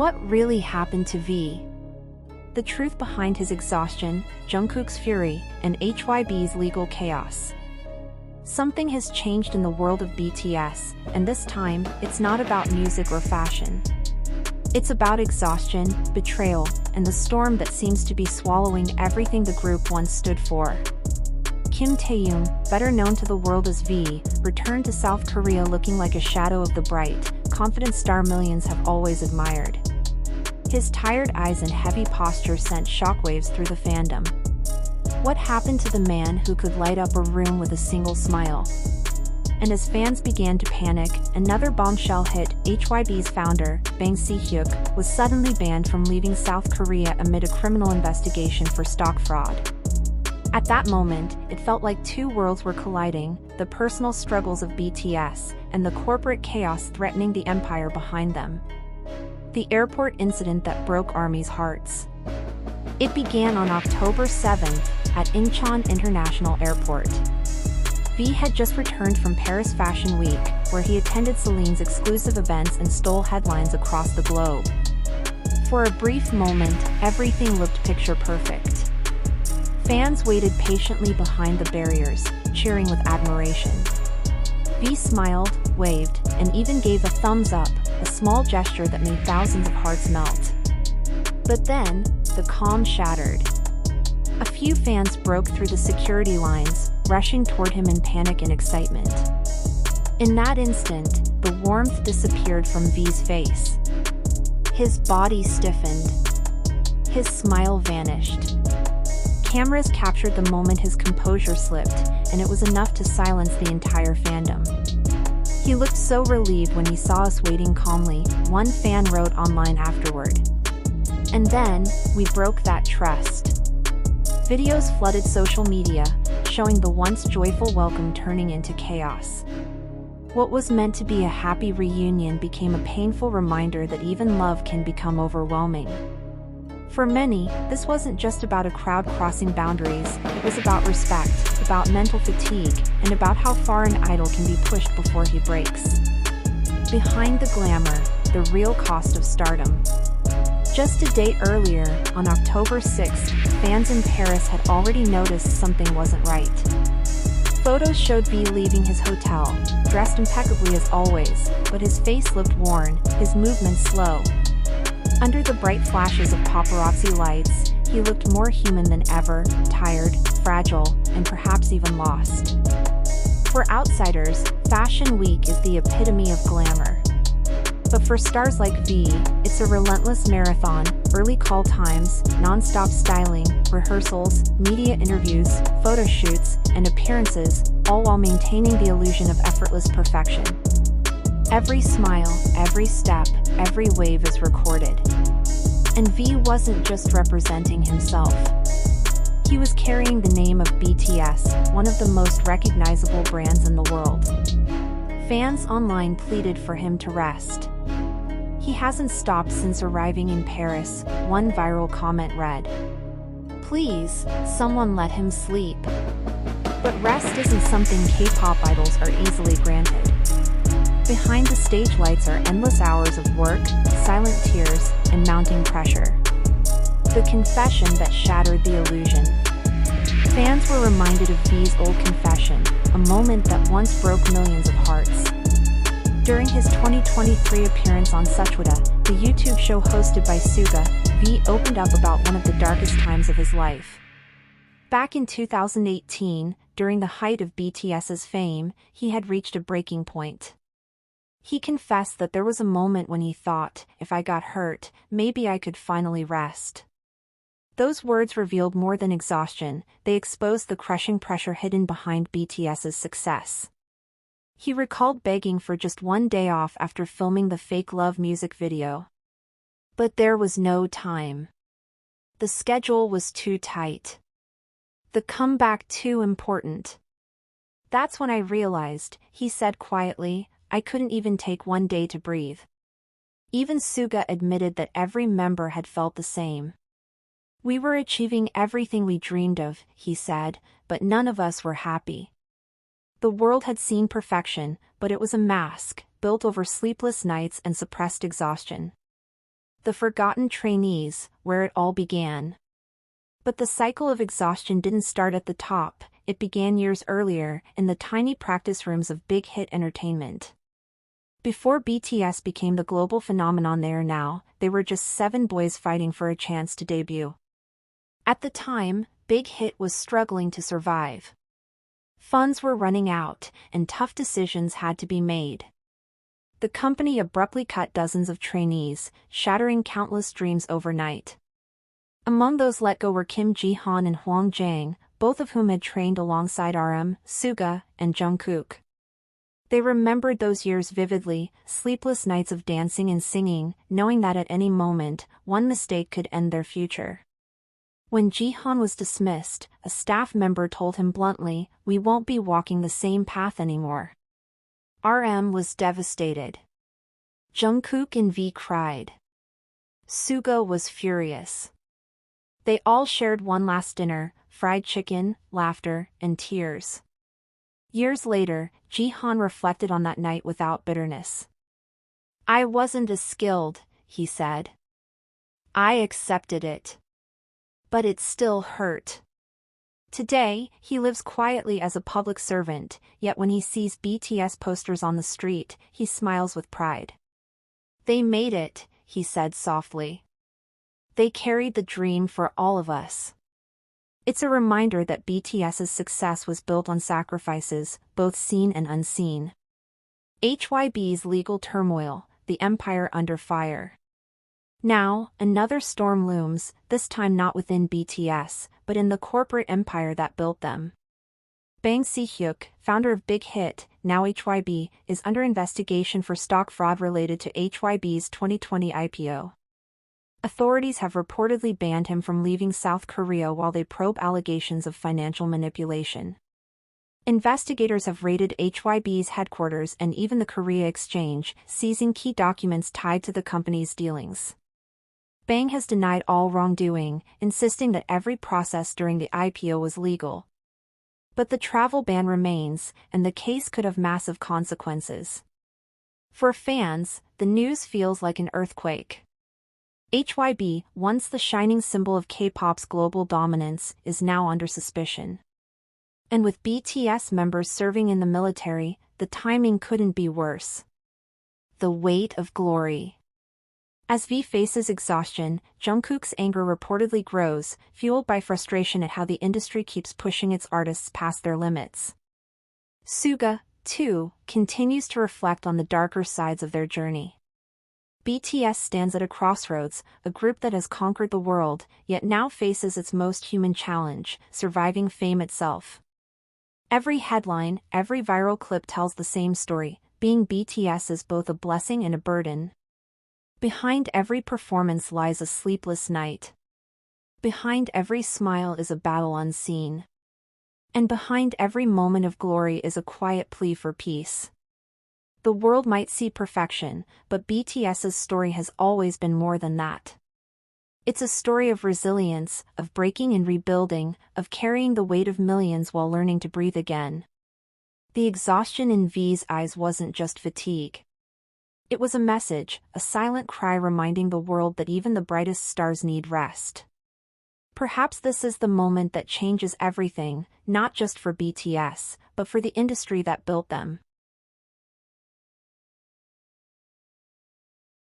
What really happened to V? The truth behind his exhaustion, Jungkook's fury, and HYB's legal chaos. Something has changed in the world of BTS, and this time, it's not about music or fashion. It's about exhaustion, betrayal, and the storm that seems to be swallowing everything the group once stood for. Kim Taehyung, better known to the world as V, returned to South Korea looking like a shadow of the bright, confident star millions have always admired. His tired eyes and heavy posture sent shockwaves through the fandom. What happened to the man who could light up a room with a single smile? And as fans began to panic, another bombshell hit. HYB's founder, Bang Si-hyuk, was suddenly banned from leaving South Korea amid a criminal investigation for stock fraud. At that moment, it felt like two worlds were colliding, the personal struggles of BTS, and the corporate chaos threatening the empire behind them. The airport incident that broke ARMY's hearts. It began on October 7th, at Incheon International Airport. V had just returned from Paris Fashion Week, where he attended Celine's exclusive events and stole headlines across the globe. For a brief moment, everything looked picture perfect. Fans waited patiently behind the barriers, cheering with admiration. V smiled, waved, and even gave a thumbs up, a small gesture that made thousands of hearts melt. But then, the calm shattered. A few fans broke through the security lines, rushing toward him in panic and excitement. In that instant, the warmth disappeared from V's face. His body stiffened. His smile vanished. Cameras captured the moment his composure slipped, and it was enough to silence the entire fandom. He looked so relieved when he saw us waiting calmly, one fan wrote online afterward. And then, we broke that trust. Videos flooded social media, showing the once joyful welcome turning into chaos. What was meant to be a happy reunion became a painful reminder that even love can become overwhelming. For many, this wasn't just about a crowd crossing boundaries, it was about respect, about mental fatigue, and about how far an idol can be pushed before he breaks. Behind the glamour, the real cost of stardom. Just a day earlier, on October 6th, fans in Paris had already noticed something wasn't right. Photos showed V leaving his hotel, dressed impeccably as always, but his face looked worn, his movements slow. Under the bright flashes of paparazzi lights, he looked more human than ever, tired, fragile, and perhaps even lost. For outsiders, Fashion Week is the epitome of glamour. But for stars like V, it's a relentless marathon, early call times, non-stop styling, rehearsals, media interviews, photo shoots, and appearances, all while maintaining the illusion of effortless perfection. Every smile, every step, every wave is recorded. And V wasn't just representing himself. He was carrying the name of BTS, one of the most recognizable brands in the world. Fans online pleaded for him to rest. He hasn't stopped since arriving in Paris, one viral comment read. Please, someone let him sleep. But rest isn't something K-pop idols are easily granted. Behind the stage lights are endless hours of work, silent tears, and mounting pressure. The confession that shattered the illusion. Fans were reminded of V's old confession, a moment that once broke millions of hearts. During his 2023 appearance on Suchwada, the YouTube show hosted by Suga, V opened up about one of the darkest times of his life. Back in 2018, during the height of BTS's fame, he had reached a breaking point. He confessed that there was a moment when he thought, if I got hurt, maybe I could finally rest. Those words revealed more than exhaustion, they exposed the crushing pressure hidden behind BTS's success. He recalled begging for just one day off after filming the Fake Love music video. But there was no time. The schedule was too tight. The comeback too important. That's when I realized, he said quietly, I couldn't even take one day to breathe. Even Suga admitted that every member had felt the same. We were achieving everything we dreamed of, he said, but none of us were happy. The world had seen perfection, but it was a mask, built over sleepless nights and suppressed exhaustion. The forgotten trainees, where it all began. But the cycle of exhaustion didn't start at the top, it began years earlier, in the tiny practice rooms of Big Hit Entertainment. Before BTS became the global phenomenon they are now, they were just 7 boys fighting for a chance to debut. At the time, Big Hit was struggling to survive. Funds were running out, and tough decisions had to be made. The company abruptly cut dozens of trainees, shattering countless dreams overnight. Among those let go were Kim Ji-han and Hwang Jang, both of whom had trained alongside RM, Suga, and Jungkook. They remembered those years vividly, sleepless nights of dancing and singing, knowing that at any moment, one mistake could end their future. When Ji-han was dismissed, a staff member told him bluntly, "We won't be walking the same path anymore." RM was devastated. Jungkook and V cried. Suga was furious. They all shared one last dinner, fried chicken, laughter, and tears. Years later, Ji-han reflected on that night without bitterness. "I wasn't as skilled," he said. "I accepted it. But it still hurt." Today, he lives quietly as a public servant, yet when he sees BTS posters on the street, he smiles with pride. "They made it," he said softly. "They carried the dream for all of us." It's a reminder that BTS's success was built on sacrifices, both seen and unseen. HYB's legal turmoil, the empire under fire. Now, another storm looms, this time not within BTS, but in the corporate empire that built them. Bang Si-hyuk, founder of Big Hit, now HYB, is under investigation for stock fraud related to HYB's 2020 IPO. Authorities have reportedly banned him from leaving South Korea while they probe allegations of financial manipulation. Investigators have raided HYB's headquarters and even the Korea Exchange, seizing key documents tied to the company's dealings. Bang has denied all wrongdoing, insisting that every process during the IPO was legal. But the travel ban remains, and the case could have massive consequences. For fans, the news feels like an earthquake. HYB, once the shining symbol of K-pop's global dominance, is now under suspicion. And with BTS members serving in the military, the timing couldn't be worse. The weight of glory. As V faces exhaustion, Jungkook's anger reportedly grows, fueled by frustration at how the industry keeps pushing its artists past their limits. Suga, too, continues to reflect on the darker sides of their journey. BTS stands at a crossroads, a group that has conquered the world, yet now faces its most human challenge, surviving fame itself. Every headline, every viral clip tells the same story, being BTS is both a blessing and a burden. Behind every performance lies a sleepless night. Behind every smile is a battle unseen. And behind every moment of glory is a quiet plea for peace. The world might see perfection, but BTS's story has always been more than that. It's a story of resilience, of breaking and rebuilding, of carrying the weight of millions while learning to breathe again. The exhaustion in V's eyes wasn't just fatigue. It was a message, a silent cry reminding the world that even the brightest stars need rest. Perhaps this is the moment that changes everything, not just for BTS, but for the industry that built them.